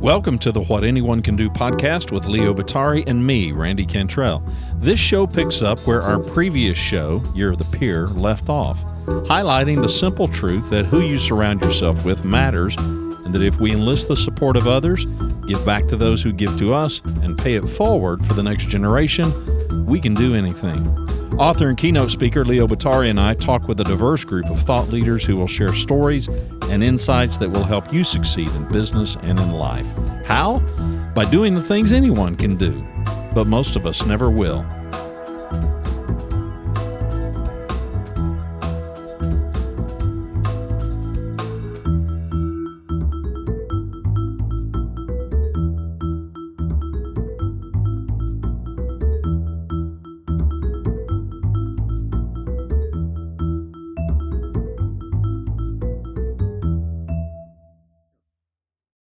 Welcome to the What Anyone Can Do podcast with Leo Batari and me, Randy Cantrell. This show picks up where our previous show, You're the Peer, left off, highlighting the simple truth that who you surround yourself with matters, and that if we enlist the support of others, give back to those who give to us, and pay it forward for the next generation, we can do anything. Author and keynote speaker Leo Batari and I talk with a diverse group of thought leaders who will share stories and insights that will help you succeed in business and in life. How? By doing the things anyone can do, but most of us never will.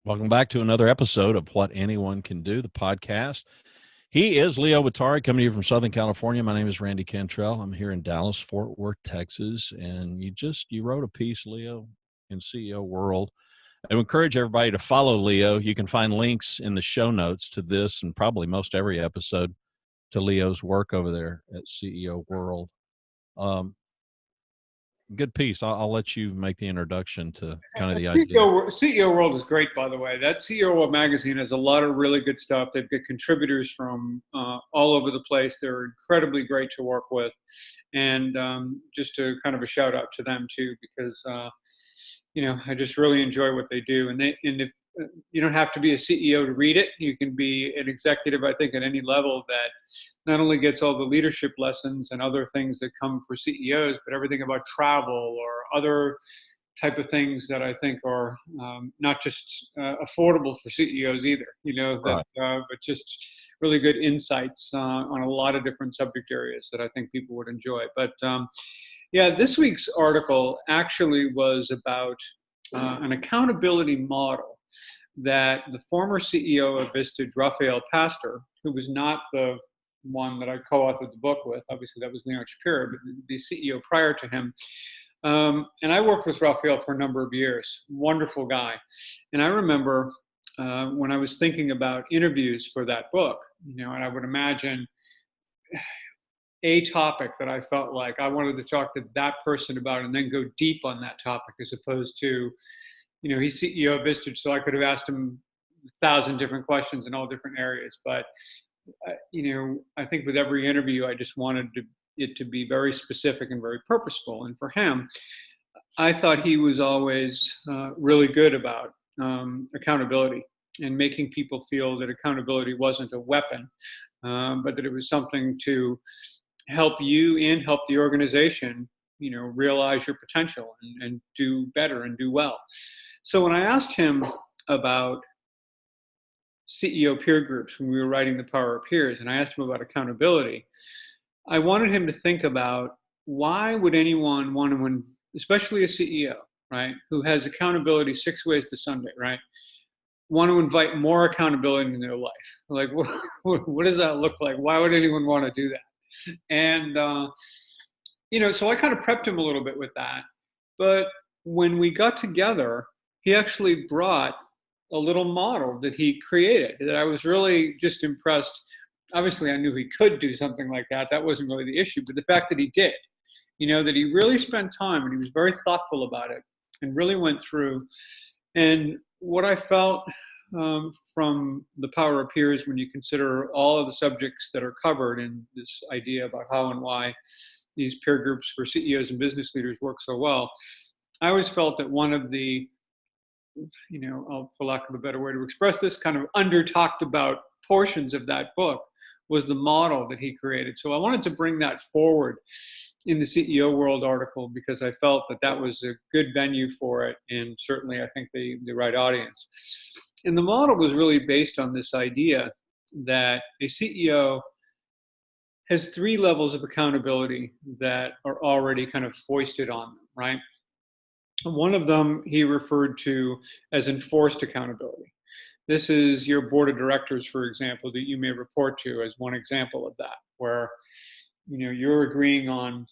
Welcome back to another episode of What Anyone Can Do, the podcast. He is Leo Batari, coming to you from Southern California. My name is Randy Cantrell. I'm here in Dallas, Fort Worth, Texas. And you wrote a piece, Leo, in CEO World. I encourage everybody to follow Leo. You can find links in the show notes to this and probably most every episode to Leo's work over there at CEO World. Good piece. I'll let you make the introduction to kind of the idea. CEO World is great, by the way. That CEO World magazine has a lot of really good stuff. They've got contributors from all over the place. They're incredibly great to work with. And just to kind of a shout out to them too, because, I just really enjoy what they do. And if you don't have to be a CEO to read it. You can be an executive, I think, at any level that not only gets all the leadership lessons and other things that come for CEOs, but everything about travel or other type of things that I think are not just affordable for CEOs either, Right. but just really good insights on a lot of different subject areas that I think people would enjoy. But this week's article actually was about an accountability model that the former CEO of Vistage, Rafael Pastor, who was not the one that I co-authored the book with, obviously that was Leon Shapiro, but the CEO prior to him. And I worked with Rafael for a number of years. Wonderful guy. And I remember when I was thinking about interviews for that book, and I would imagine a topic that I felt like I wanted to talk to that person about and then go deep on that topic, as opposed to, he's CEO of Vistage, so I could have asked him 1,000 different questions in all different areas. But, I think with every interview, I just wanted it to be very specific and very purposeful. And for him, I thought he was always really good about accountability and making people feel that accountability wasn't a weapon, but that it was something to help you and help the organization, realize your potential and do better and do well. So when I asked him about CEO peer groups when we were writing The Power of Peers, and I asked him about accountability, I wanted him to think about why would anyone want to, especially a CEO, right, who has accountability 6 ways to Sunday, right, want to invite more accountability in their life. Like, what does that look like? Why would anyone want to do that? And, so I kind of prepped him a little bit with that. But when we got together, he actually brought a little model that he created that I was really just impressed. Obviously, I knew he could do something like that. That wasn't really the issue. But the fact that he did, that he really spent time and he was very thoughtful about it and really went through. And what I felt from The Power of Peers, when you consider all of the subjects that are covered in this idea about how and why these peer groups for CEOs and business leaders work so well, I always felt that one of the, for lack of a better way to express this, kind of under talked about portions of that book was the model that he created. So I wanted to bring that forward in the CEO World article because I felt that that was a good venue for it, and certainly I think the right audience. And the model was really based on this idea that a CEO has 3 levels of accountability that are already kind of foisted on them, right? One of them he referred to as enforced accountability. This is your board of directors, for example, that you may report to as one example of that, where you're agreeing on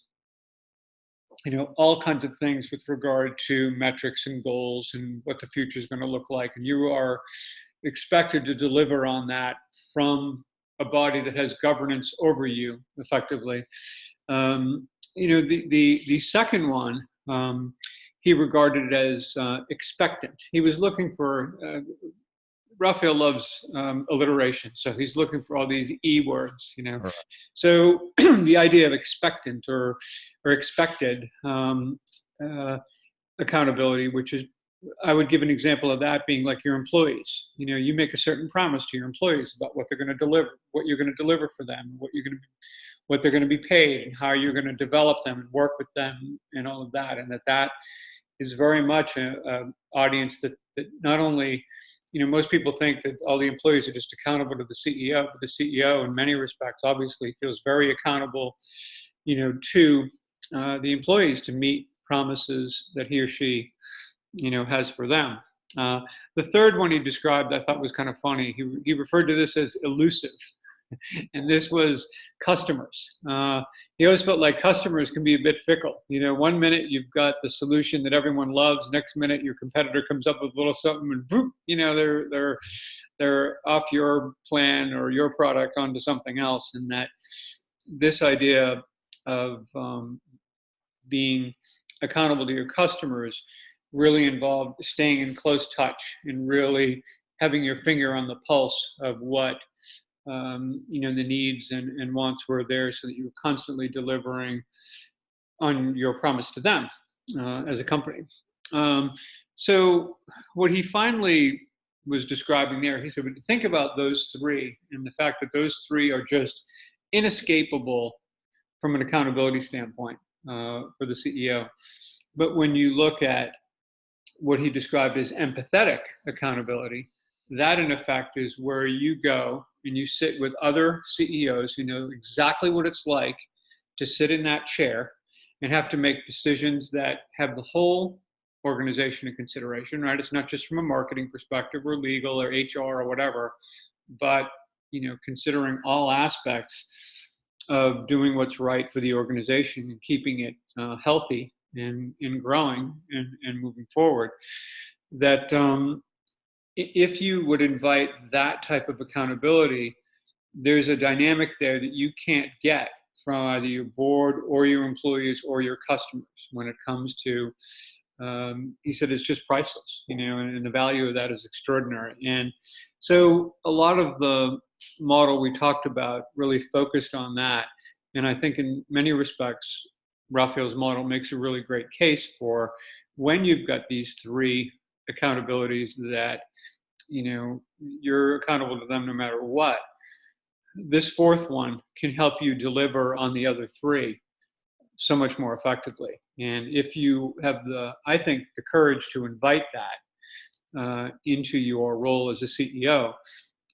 all kinds of things with regard to metrics and goals and what the future is going to look like. And you are expected to deliver on that from a body that has governance over you effectively. The second one, he regarded it as expectant. He was looking for, Raphael loves alliteration, so he's looking for all these E words, Right. So the idea of expectant or expected accountability, which is, I would give an example of that being like your employees. You make a certain promise to your employees about what they're going to deliver, what you're going to deliver for them, what they're going to be paid, and how you're going to develop them and work with them, and all of that. And that is very much an audience that not only, most people think that all the employees are just accountable to the CEO, but the CEO, in many respects, obviously feels very accountable, to the employees to meet promises that he or she has for them. The third one he described I thought was kind of funny. He referred to this as elusive, and this was customers. He always felt like customers can be a bit fickle. One minute you've got the solution that everyone loves, next minute your competitor comes up with a little something, and boom, they're off your plan or your product onto something else. And that this idea of being accountable to your customers really involved staying in close touch and really having your finger on the pulse of what the needs and wants were there, so that you were constantly delivering on your promise to them as a company. So what he finally was describing there, he said, but think about those three and the fact that those three are just inescapable from an accountability standpoint for the CEO. But when you look at what he described as empathetic accountability, that in effect is where you go and you sit with other CEOs who know exactly what it's like to sit in that chair and have to make decisions that have the whole organization in consideration, right? It's not just from a marketing perspective or legal or HR or whatever, but considering all aspects of doing what's right for the organization and keeping it healthy and growing and moving forward. That if you would invite that type of accountability, there's a dynamic there that you can't get from either your board or your employees or your customers when it comes to, he said, it's just priceless, and the value of that is extraordinary. And so a lot of the model we talked about really focused on that. And I think in many respects, Raphael's model makes a really great case for when you've got these three accountabilities that, you're accountable to them no matter what. This fourth one can help you deliver on the other three so much more effectively. And if you have the courage to invite that into your role as a CEO,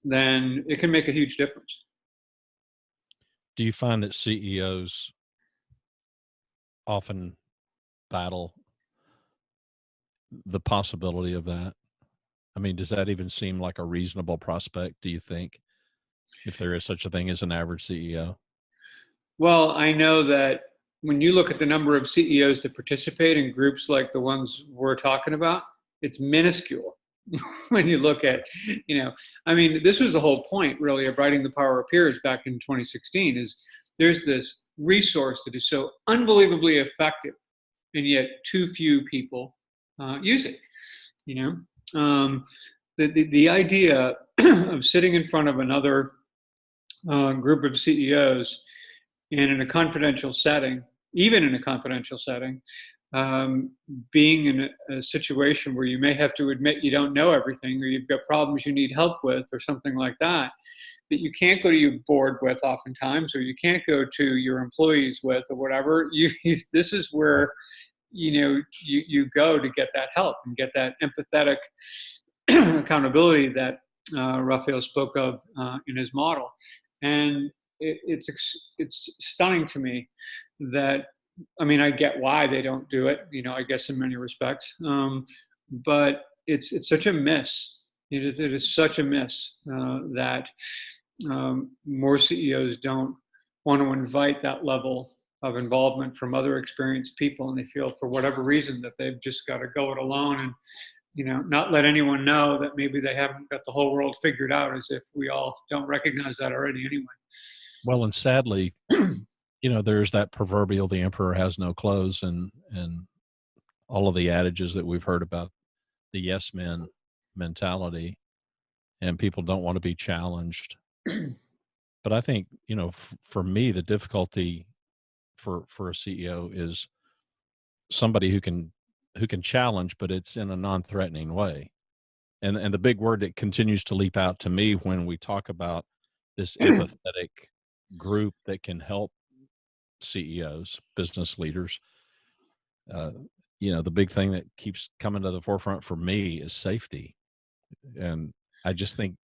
then it can make a huge difference. Do you find that CEOs often battle the possibility of that? I mean, does that even seem like a reasonable prospect, do you think, if there is such a thing as an average CEO? Well, I know that when you look at the number of CEOs that participate in groups like the ones we're talking about, it's minuscule. When you look at, this was the whole point really of writing The Power of Peers back in 2016, is there's this resource that is so unbelievably effective, and yet too few people use it. The idea of sitting in front of another group of CEOs and in a confidential setting, even in a confidential setting, being in a situation where you may have to admit you don't know everything, or you've got problems you need help with, or something like that, that you can't go to your board with oftentimes, or you can't go to your employees with, or whatever. This is where you go to get that help and get that empathetic accountability that Raphael spoke of in his model. And it's stunning to me that, I get why they don't do it, I guess in many respects, but it's such a miss. It is such a miss that more CEOs don't want to invite that level of involvement from other experienced people, and they feel for whatever reason that they've just got to go it alone and not let anyone know that maybe they haven't got the whole world figured out, as if we all don't recognize that already anyway. Well, and sadly, there's that proverbial "the emperor has no clothes," and all of the adages that we've heard about the yes men mentality, and people don't want to be challenged. But I think, for me, the difficulty for a CEO is somebody who can challenge, but it's in a non-threatening way. And the big word that continues to leap out to me when we talk about this empathetic group that can help CEOs, business leaders, the big thing that keeps coming to the forefront for me is safety. And I just think,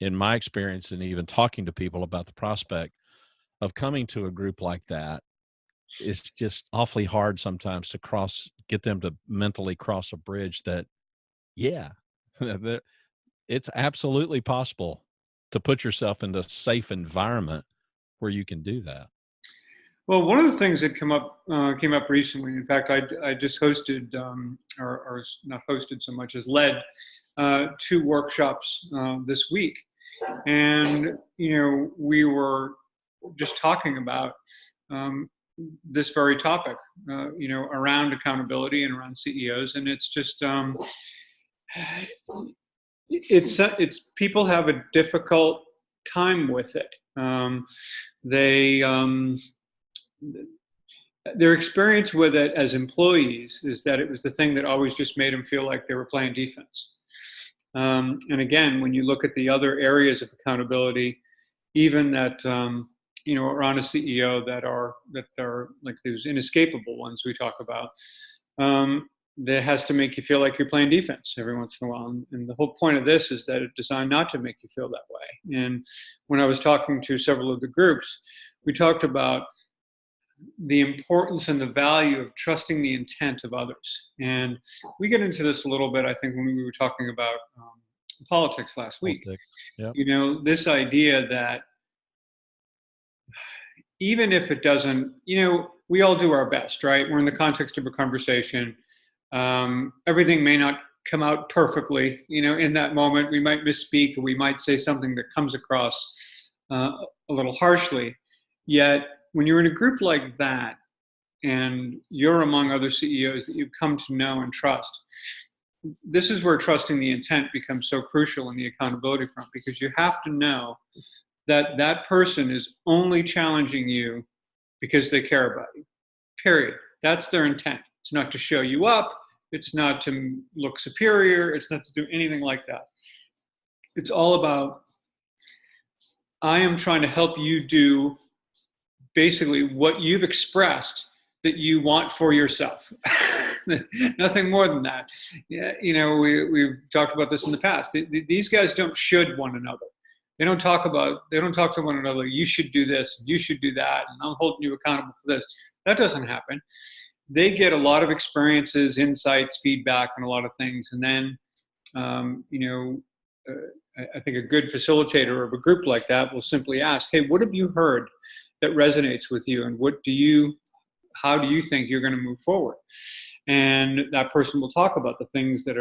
in my experience, and even talking to people about the prospect of coming to a group like that, it's just awfully hard sometimes to get them to mentally cross a bridge that, it's absolutely possible to put yourself into a safe environment where you can do that. Well, one of the things that came up recently, in fact, I just hosted, or not hosted so much as led 2 workshops this week. And, we were just talking about this very topic, around accountability and around CEOs. And it's just, it's people have a difficult time with it. Their experience with it as employees is that it was the thing that always just made them feel like they were playing defense. And again, when you look at the other areas of accountability, even that, are on a CEO that are like those inescapable ones we talk about, that has to make you feel like you're playing defense every once in a while. And the whole point of this is that it's designed not to make you feel that way. And when I was talking to several of the groups, we talked about the importance and the value of trusting the intent of others. And we get into this a little bit, I think, when we were talking about politics last week. Yep. This idea that even if it doesn't, we all do our best, right? We're in the context of a conversation. Everything may not come out perfectly, in that moment. We might misspeak, or we might say something that comes across a little harshly. Yet, when you're in a group like that, and you're among other CEOs that you've come to know and trust, this is where trusting the intent becomes so crucial in the accountability front, because you have to know that that person is only challenging you because they care about you, period. That's their intent. It's not to show you up. It's not to look superior. It's not to do anything like that. It's all about, I am trying to help you do basically what you've expressed that you want for yourself. Nothing more than that. Yeah, we've talked about this in the past. These guys don't should one another. They don't talk to one another, you should do this, you should do that, and I'm holding you accountable for this. That doesn't happen. They get a lot of experiences, insights, feedback, and a lot of things. And then, I think a good facilitator of a group like that will simply ask, hey, what have you heard that resonates with you? And how do you think you're going to move forward? And that person will talk about the things that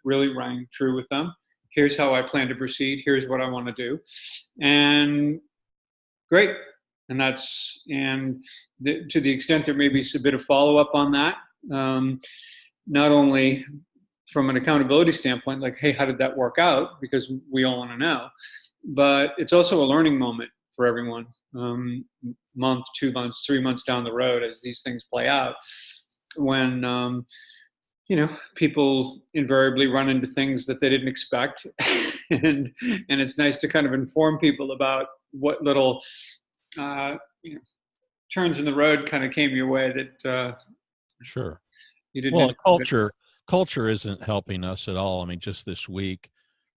really rang true with them. Here's how I plan to proceed. Here's what I want to do. And great. And to the extent there may be a bit of follow-up on that, not only from an accountability standpoint, like, hey, how did that work out? Because we all want to know. But it's also a learning moment for everyone, month, 2 months, 3 months down the road as these things play out, when people invariably run into things that they didn't expect. and it's nice to kind of inform people about what little turns in the road kind of came your way that sure you didn't. Well, culture isn't helping us at all. I mean, just this week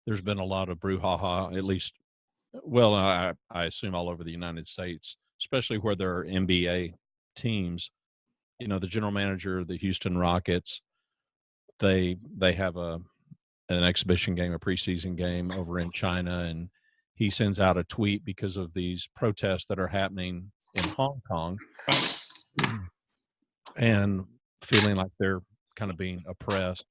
there's been a lot of brouhaha, at least, well, I assume all over the United States, especially where there are NBA teams. The general manager of the Houston Rockets, they have an exhibition game, a preseason game over in China, and he sends out a tweet because of these protests that are happening in Hong Kong and feeling like they're kind of being oppressed.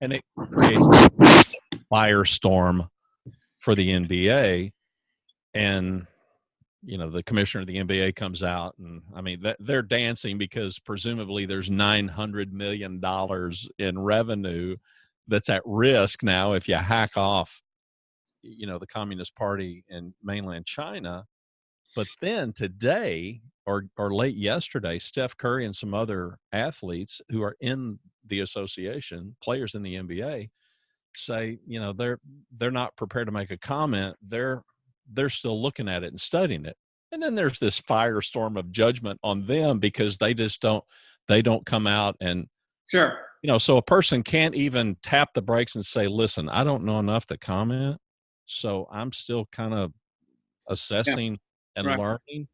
And it creates a firestorm for the NBA. And, the commissioner of the NBA comes out, and I mean, they're dancing because presumably there's $900 million in revenue that's at risk now if you hack off, the Communist Party in mainland China. But then today or late yesterday, Steph Curry and some other athletes who are in the association, players in the NBA, say, they're not prepared to make a comment. They're still looking at it and studying it. And then there's this firestorm of judgment on them because they don't come out and, sure. So a person can't even tap the brakes and say, listen, I don't know enough to comment. So I'm still kind of assessing and learning.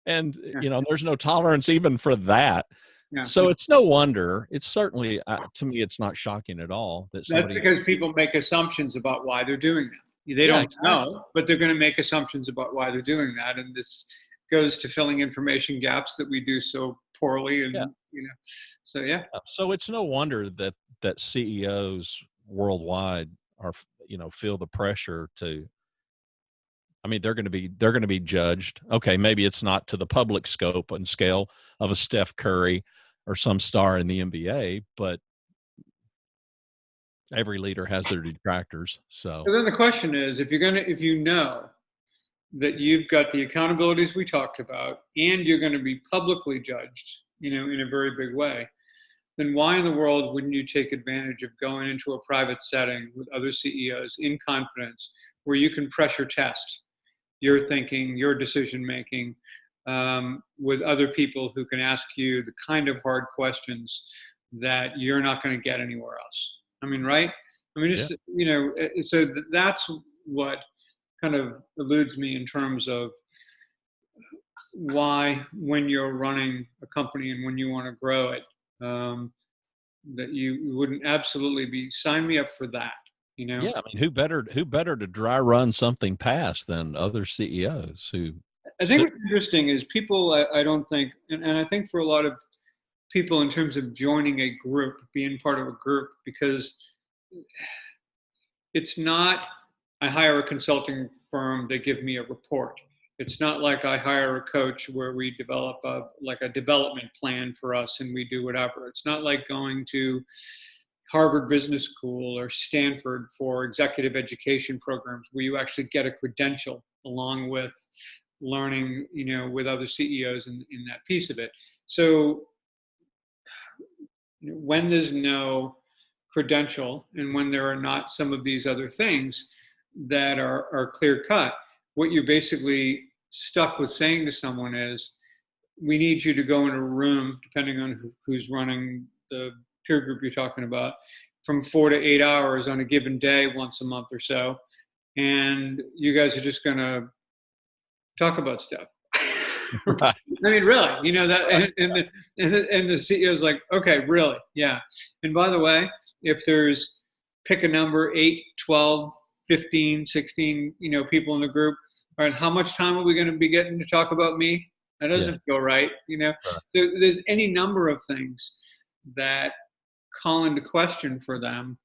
And, there's no tolerance even for that. Yeah. So it's no wonder. It's certainly, to me, it's not shocking at all that somebody. That's because people make assumptions about why they're doing that. They don't know, but they're going to make assumptions about why they're doing that. And this goes to filling information gaps that we do so poorly. And, so, yeah. So it's no wonder that CEOs worldwide are, feel the pressure to, I mean, they're going to be judged. Okay. Maybe it's not to the public scope and scale of a Steph Curry or some star in the NBA, but every leader has their detractors. So then the question is, if you know that you've got the accountabilities we talked about and you're going to be publicly judged, in a very big way, then why in the world wouldn't you take advantage of going into a private setting with other CEOs in confidence where you can pressure test your thinking, your decision-making, with other people who can ask you the kind of hard questions that you're not going to get anywhere else? I mean, right? I mean, just, so that's what kind of eludes me in terms of why, when you're running a company and when you want to grow it, that you wouldn't absolutely be sign me up for that. Yeah, I mean, who better to dry run something past than other CEOs who. I think what's interesting is people. I don't think, and I think for a lot of people in terms of joining a group, being part of a group, because it's not I hire a consulting firm, they give me a report. It's not like I hire a coach where we develop a development plan for us and we do whatever. It's not like going to Harvard Business School or Stanford for executive education programs where you actually get a credential along with learning, with other CEOs in that piece of it. So when there's no credential and when there are not some of these other things that are clear cut, what you're basically stuck with saying to someone is, we need you to go in a room, depending on who's running the peer group you're talking about, from 4 to 8 hours on a given day once a month or so. And you guys are just going to talk about stuff. Right. I mean, really, that, and the CEO's like, okay, really? Yeah. And by the way, if there's, pick a number, 8, 12, 15, 16, people in the group, all right, how much time are we going to be getting to talk about me? That doesn't feel right. There's any number of things that call into question for them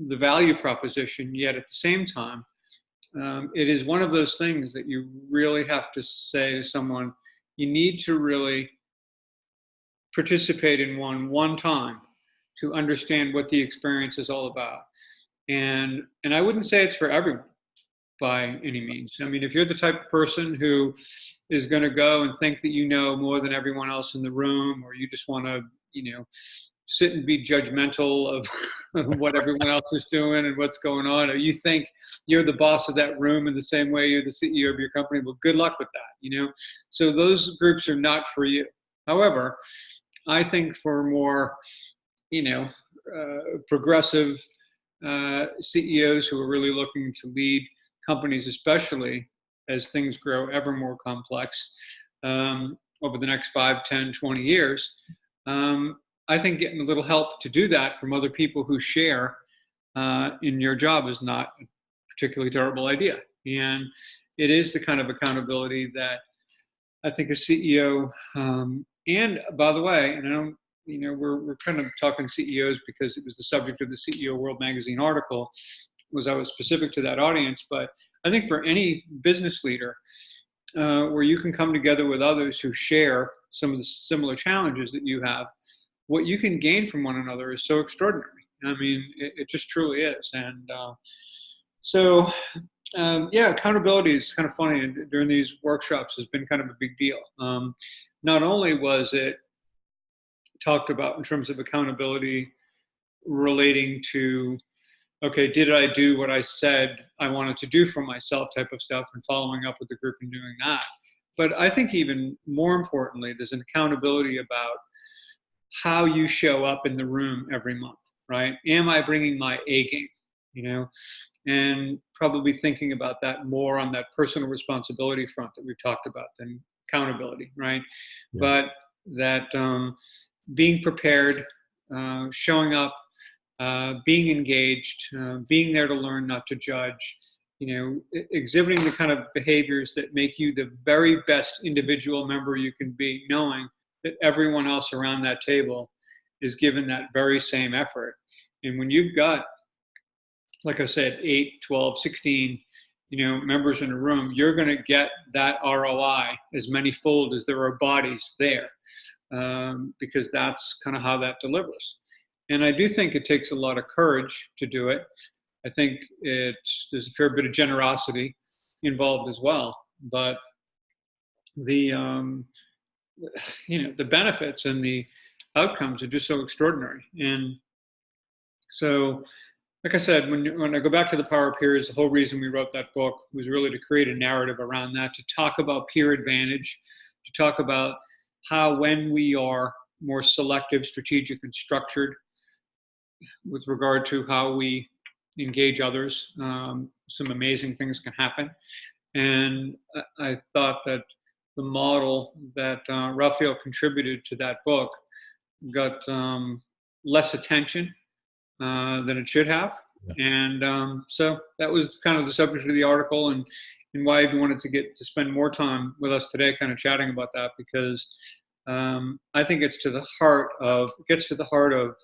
the value proposition, yet at the same time, it is one of those things that you really have to say to someone, you need to really participate in one time to understand what the experience is all about. And I wouldn't say it's for everyone by any means. I mean, if you're the type of person who is going to go and think that you know more than everyone else in the room, or you just want to, sit and be judgmental of what everyone else is doing and what's going on, or you think you're the boss of that room in the same way you're the CEO of your company, well, good luck with that, So those groups are not for you. However, I think for more, progressive CEOs who are really looking to lead companies, especially as things grow ever more complex over the next 5, 10, 20 years, I think getting a little help to do that from other people who share in your job is not a particularly terrible idea. And it is the kind of accountability that I think a CEO, and by the way, and I don't, we're kind of talking CEOs because it was the subject of the CEO World Magazine article, was I was specific to that audience, but I think for any business leader, where you can come together with others who share some of the similar challenges that you have, what you can gain from one another is so extraordinary. I mean, it just truly is. And yeah, accountability is kind of funny. And during these workshops has been kind of a big deal. Not only was it talked about in terms of accountability relating to, okay, did I do what I said I wanted to do for myself type of stuff, and following up with the group and doing that. But I think even more importantly, there's an accountability about how you show up in the room every month, right? Am I bringing my A game, and probably thinking about that more on that personal responsibility front that we've talked about than accountability, right? Yeah. But that being prepared, showing up, being engaged, being there to learn, not to judge, exhibiting the kind of behaviors that make you the very best individual member you can be, knowing that everyone else around that table is given that very same effort. And when you've got, like I said, 8, 12, 16, members in a room, you're going to get that ROI as many-fold as there are bodies there, because that's kind of how that delivers. And I do think it takes a lot of courage to do it. I think there's a fair bit of generosity involved as well. But the benefits and the outcomes are just so extraordinary. And so, like I said, when I go back to the Power of Peers, the whole reason we wrote that book was really to create a narrative around that, to talk about peer advantage, to talk about how when we are more selective, strategic, and structured with regard to how we engage others, some amazing things can happen. And I thought that the model that Raphael contributed to that book got less attention than it should have. Yeah. And so that was kind of the subject of the article, and why I wanted to spend more time with us today kind of chatting about that, because I think it gets to the heart of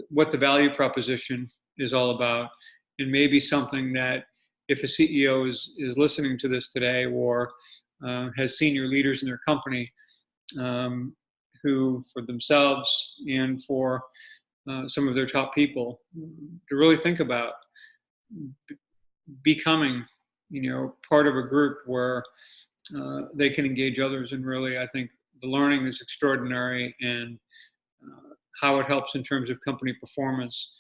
what the value proposition is all about, and maybe something that if a CEO is listening to this today, or has senior leaders in their company who, for themselves and for some of their top people, to really think about becoming, part of a group where they can engage others. And really, I think the learning is extraordinary, and how it helps in terms of company performance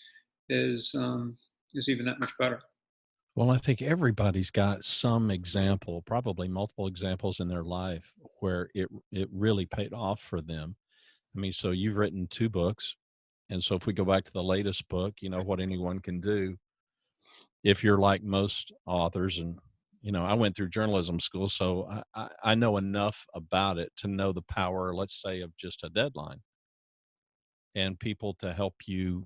is even that much better. Well, I think everybody's got some example, probably multiple examples in their life where it really paid off for them. I mean, so you've written 2 books. And so if we go back to the latest book, What Anyone Can Do, if you're like most authors, and, I went through journalism school, so I know enough about it to know the power, let's say, of just a deadline, and people to help you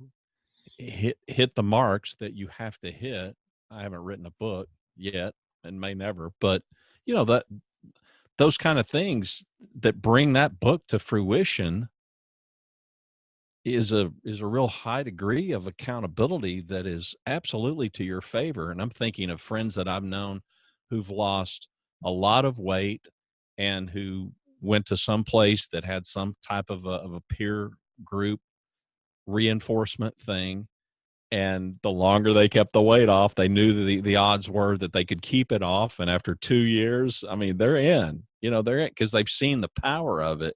hit the marks that you have to hit. I haven't written a book yet and may never, but that those kind of things that bring that book to fruition is a real high degree of accountability that is absolutely to your favor. And I'm thinking of friends that I've known who've lost a lot of weight and who went to some place that had some type of a peer group reinforcement thing. And the longer they kept the weight off, they knew the odds were that they could keep it off. And after 2 years, I mean, they're in, they're in, because they've seen the power of it.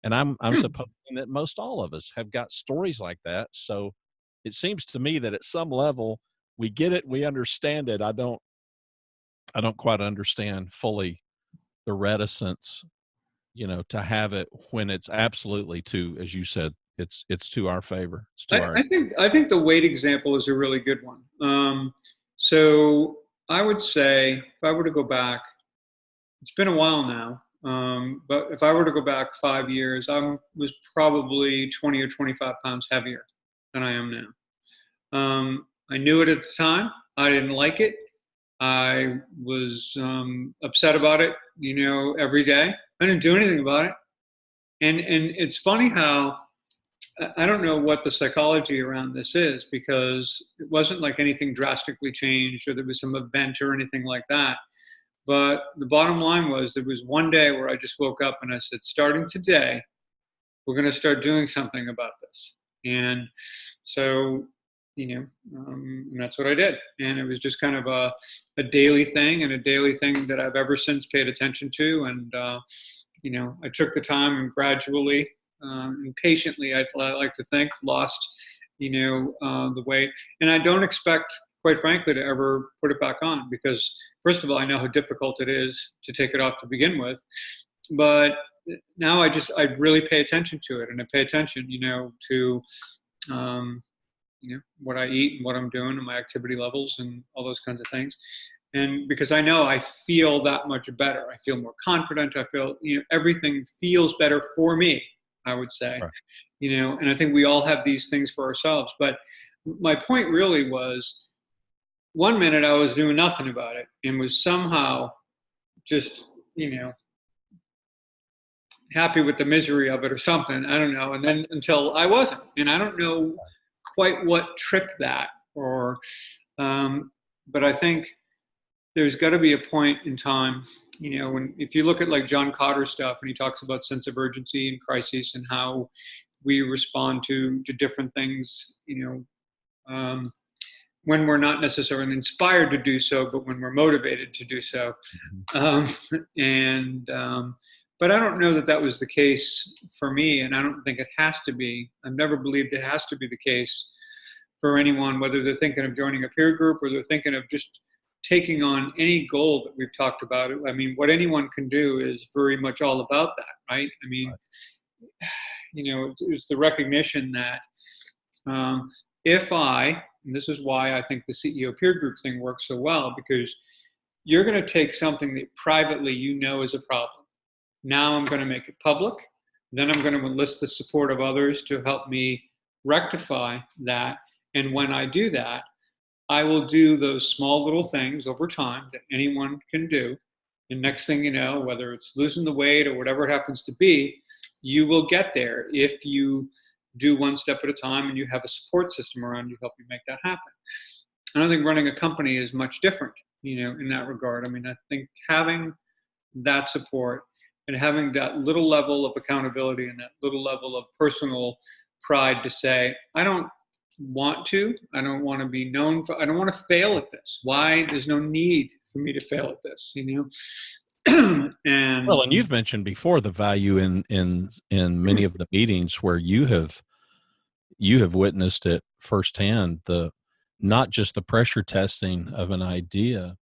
And I'm supposing that most all of us have got stories like that. So it seems to me that at some level we get it, we understand it. I don't quite understand fully the reticence, to have it when it's absolutely to, as you said, it's to our favor. It's to I think the weight example is a really good one. So I would say if I were to go back, it's been a while now, but if I were to go back 5 years, I was probably 20 or 25 pounds heavier than I am now. I knew it at the time. I didn't like it. I was upset about it, every day. I didn't do anything about it. And it's funny how, I don't know what the psychology around this is, because it wasn't like anything drastically changed or there was some event or anything like that. But the bottom line was, there was one day where I just woke up and I said, starting today, we're going to start doing something about this. And so, and that's what I did. And it was just kind of a daily thing, and a daily thing that I've ever since paid attention to. And, I took the time and gradually and patiently, I like to think, lost, the weight. And I don't expect, quite frankly, to ever put it back on, because first of all, I know how difficult it is to take it off to begin with. But now I really pay attention to it, and I pay attention, to, what I eat and what I'm doing and my activity levels and all those kinds of things. And because I know I feel that much better, I feel more confident. I feel, everything feels better for me, I would say, Right. And I think we all have these things for ourselves. But my point really was, one minute I was doing nothing about it and was somehow just, happy with the misery of it or something. I don't know. And then until I wasn't, and I don't know quite what tripped that, or, but I think there's got to be a point in time, if you look at like John Kotter stuff, and he talks about sense of urgency and crisis and how we respond to different things, when we're not necessarily inspired to do so, but when we're motivated to do so. But I don't know that was the case for me, and I don't think it has to be. I've never believed it has to be the case for anyone, whether they're thinking of joining a peer group or they're thinking of just taking on any goal that we've talked about. I mean, what anyone can do is very much all about that, right? I mean, right. It's the recognition that and this is why I think the CEO peer group thing works so well, because you're going to take something that privately is a problem. Now I'm going to make it public. Then I'm going to enlist the support of others to help me rectify that. And when I do that, I will do those small little things over time that anyone can do. And next thing you know, whether it's losing the weight or whatever it happens to be, you will get there if you do one step at a time and you have a support system around you to help you make that happen. I don't think running a company is much different, in that regard. I mean, I think having that support and having that little level of accountability and that little level of personal pride to say, I don't want to be known for, I don't want to fail at this. Why? There's no need for me to fail at this, and you've mentioned before the value in many of the meetings where you have witnessed it firsthand, not just the pressure testing of an idea,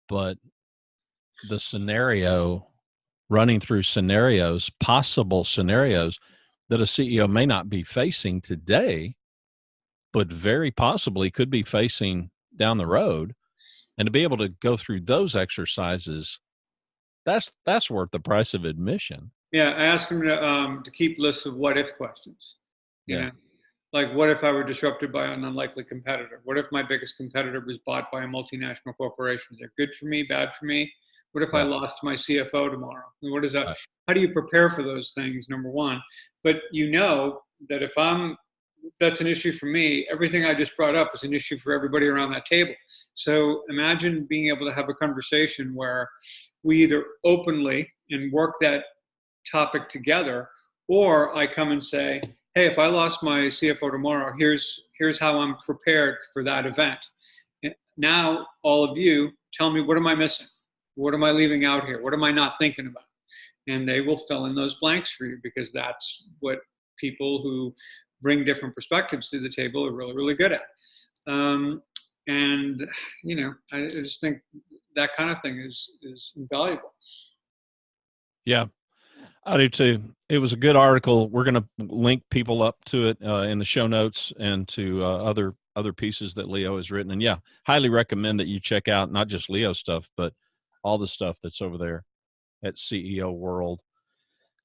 but the scenario, running through possible scenarios that a CEO may not be facing today, but very possibly could be facing down the road. And to be able to go through those exercises, that's worth the price of admission. Yeah, I asked him to keep lists of what if questions. Yeah. Like, what if I were disrupted by an unlikely competitor? What if my biggest competitor was bought by a multinational corporation? Is that good for me, bad for me? What if I lost my CFO tomorrow? And what is that? Right. How do you prepare for those things, number one? But that if that's an issue for me, everything I just brought up is an issue for everybody around that table. So imagine being able to have a conversation where we either openly and work that topic together, or I come and say, hey, if I lost my CFO tomorrow, here's how I'm prepared for that event. Now, all of you, tell me, what am I missing? What am I leaving out here? What am I not thinking about? And they will fill in those blanks for you, because that's what people who bring different perspectives to the table are really, really good at. I just think that kind of thing is invaluable. Yeah, I do too. It was a good article. We're going to link people up to it in the show notes and to other pieces that Leo has written. And yeah, highly recommend that you check out not just Leo stuff, but all the stuff that's over there at CEO World.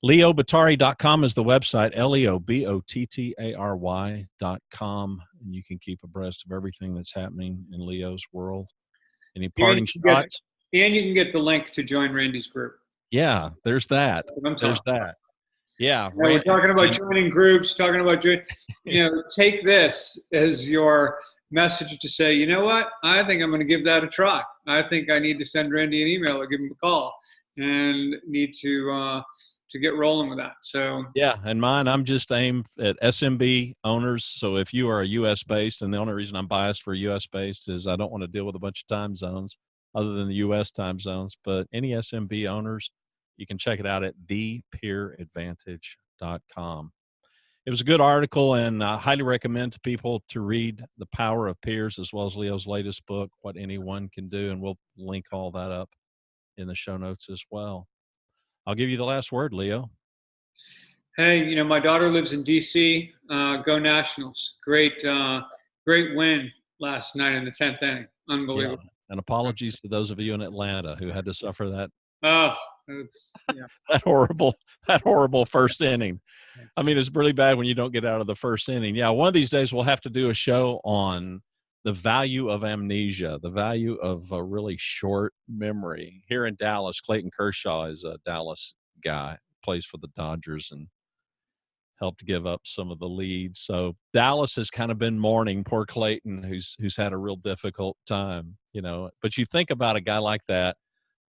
LeoBottary.com is the website, LeoBottary.com. And you can keep abreast of everything that's happening in Leo's world. Any parting and shots? And you can get the link to join Randy's group. Yeah, there's that. There's that. Yeah. We're talking about joining groups, take this as your message to say, you know what? I think I'm going to give that a try. I think I need to send Randy an email or give him a call and need to get rolling with that. So yeah, and mine, I'm just aimed at SMB owners. So if you are a U.S. based, and the only reason I'm biased for U.S. based is I don't want to deal with a bunch of time zones other than the U.S. time zones. But any SMB owners, you can check it out at thepeeradvantage.com. It was a good article, and I highly recommend to people to read The Power of Peers, as well as Leo's latest book, What Anyone Can Do, and we'll link all that up in the show notes as well. I'll give you the last word, Leo. Hey, my daughter lives in D.C. Go Nationals. Great win last night in the 10th inning. Unbelievable. Yeah. And apologies to those of you in Atlanta who had to suffer that. that horrible first inning. I mean, it's really bad when you don't get out of the first inning. Yeah, one of these days we'll have to do a show on the value of amnesia, the value of a really short memory. Here in Dallas, Clayton Kershaw is a Dallas guy, plays for the Dodgers and helped give up some of the leads. So Dallas has kind of been mourning poor Clayton, who's had a real difficult time, But you think about a guy like that,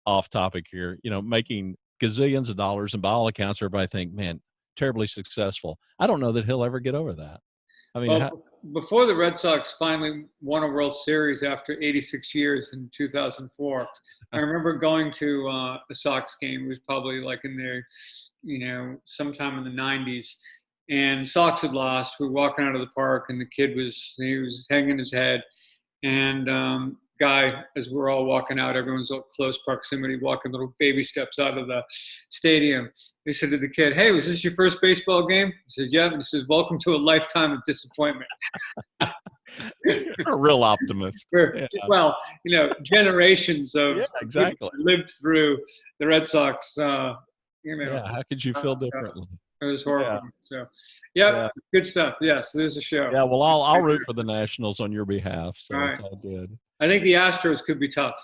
off topic here, making gazillions of dollars, and by all accounts, everybody think, man, terribly successful. I don't know that he'll ever get over that. I mean, before the Red Sox finally won a World Series after 86 years in 2004, I remember going to a Sox game. It was probably like in there, sometime in the 90s. And Sox had lost. We were walking out of the park, and the kid was hanging his head. And guy, as we're all walking out, everyone's at close proximity, walking little baby steps out of the stadium. He said to the kid, "Hey, was this your first baseball game?" He said, "Yeah." And he says, "Welcome to a lifetime of disappointment." You're a real optimist. Yeah. Well, generations of exactly lived through the Red Sox. Yeah, how could you feel differently? It was horrible. Yeah. So, good stuff. Yes, there's a show. Yeah, well, I'll root for the Nationals on your behalf. So it's all good. I think the Astros could be tough.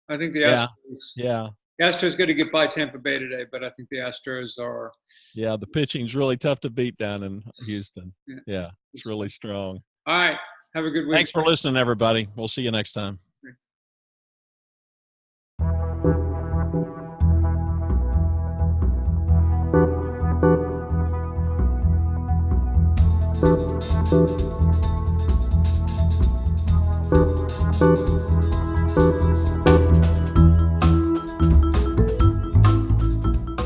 I think the Astros. Yeah. The Astros got to get by Tampa Bay today, but I think the Astros are. Yeah, the pitching's really tough to beat down in Houston. Yeah, it's really strong. All right. Have a good week. Thanks for listening, everybody. We'll see you next time.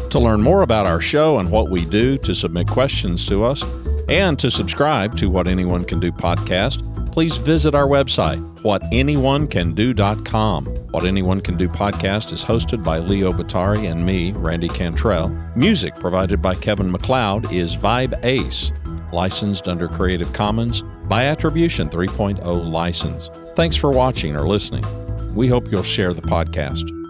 To learn more about our show and what we do, to submit questions to us, and to subscribe to What Anyone Can Do podcast, please visit our website, whatanyonecando.com. What Anyone Can Do podcast is hosted by Leo Batari and me, Randy Cantrell. Music provided by Kevin MacLeod is Vibe Ace, licensed under Creative Commons by Attribution 3.0 license. Thanks for watching or listening. We hope you'll share the podcast.